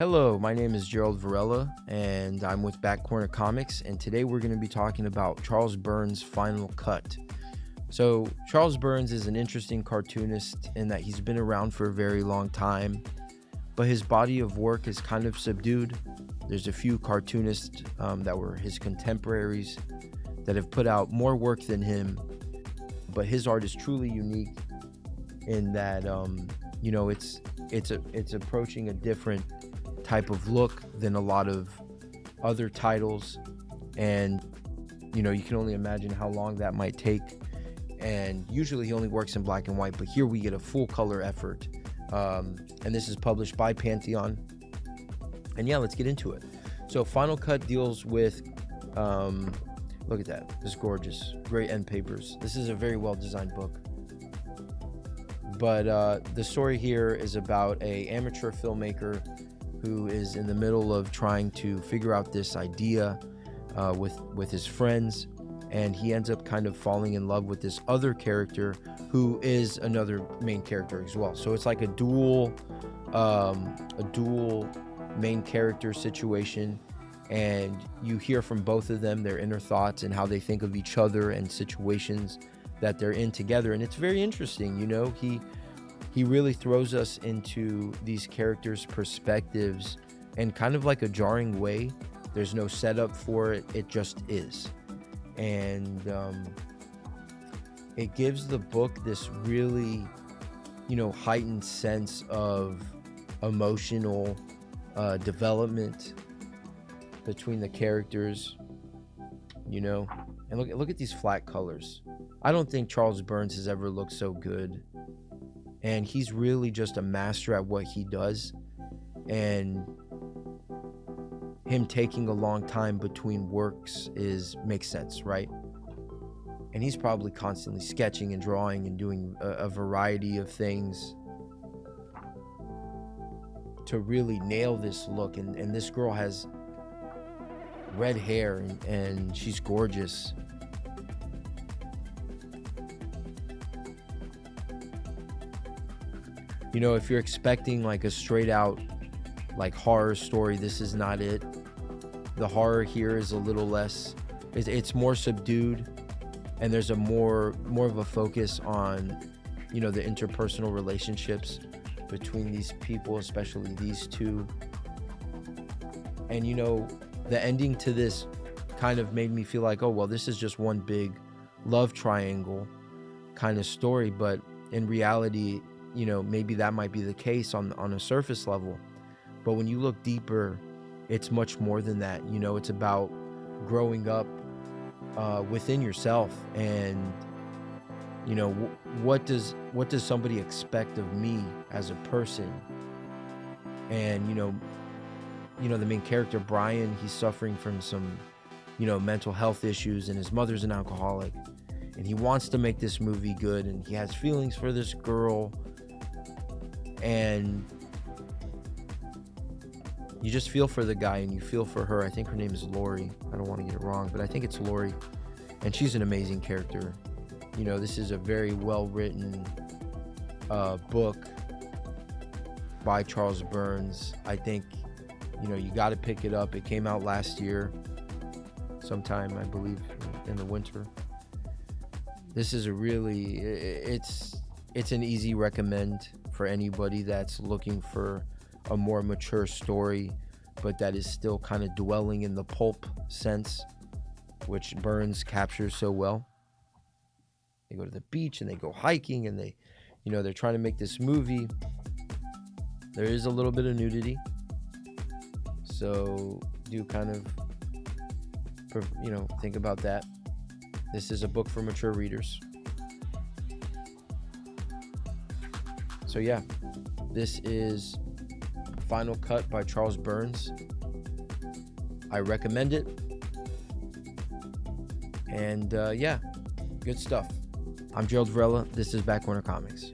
Hello, my name is Gerald Varela, and I'm with Back Corner Comics, and today we're going to be talking about Charles Burns' Final Cut. So, Charles Burns is an interesting cartoonist in that he's been around for a very long time, but his body of work is kind of subdued. There's a few cartoonists that were his contemporaries that have put out more work than him, but his art is truly unique in that, it's approaching a different type of look than a lot of other titles, and you can only imagine how long that might take. And usually he only works in black and white, but here we get a full color effort, and this is published by Pantheon. And yeah, let's get into it. So Final Cut deals with look at that, this gorgeous, great end papers. This is a very well designed book, but the story here is about a amateur filmmaker who is in the middle of trying to figure out this idea with his friends, and he ends up kind of falling in love with this other character who is another main character as well. So it's like a dual main character situation, and you hear from both of them their inner thoughts and how they think of each other and situations that they're in together. And it's very interesting. He really throws us into these characters' perspectives in kind of like a jarring way. There's no setup for it, it just is. And it gives the book this really, heightened sense of emotional development between the characters, and look at these flat colors. I don't think Charles Burns has ever looked so good. And he's really just a master at what he does. And him taking a long time between works makes sense, right? And he's probably constantly sketching and drawing and doing a variety of things to really nail this look. And this girl has red hair and she's gorgeous. If you're expecting like a straight out like horror story, this is not it. The horror here is a little less, it's more subdued, and there's a more of a focus on, the interpersonal relationships between these people, especially these two. And the ending to this kind of made me feel like, oh well, this is just one big love triangle kind of story, but in reality, maybe that might be the case on a surface level, but when you look deeper, it's much more than that. It's about growing up within yourself, and what does somebody expect of me as a person? And the main character Brian, he's suffering from some mental health issues, and his mother's an alcoholic, and he wants to make this movie good, and he has feelings for this girl. And you just feel for the guy, and you feel for her. I think her name is Lori. I don't want to get it wrong, but I think it's Lori. And she's an amazing character. This is a very well-written book by Charles Burns. I think, you got to pick it up. It came out last year, sometime, I believe, in the winter. This is it's an easy recommend for anybody that's looking for a more mature story, but that is still kind of dwelling in the pulp sense, which Burns captures so well. They go to the beach and they go hiking, and they're trying to make this movie. There is a little bit of nudity, so do kind of think about that. This is a book for mature readers. So yeah, this is Final Cut by Charles Burns. I recommend it. And yeah, good stuff. I'm Gerald Varela. This is Back Corner Comics.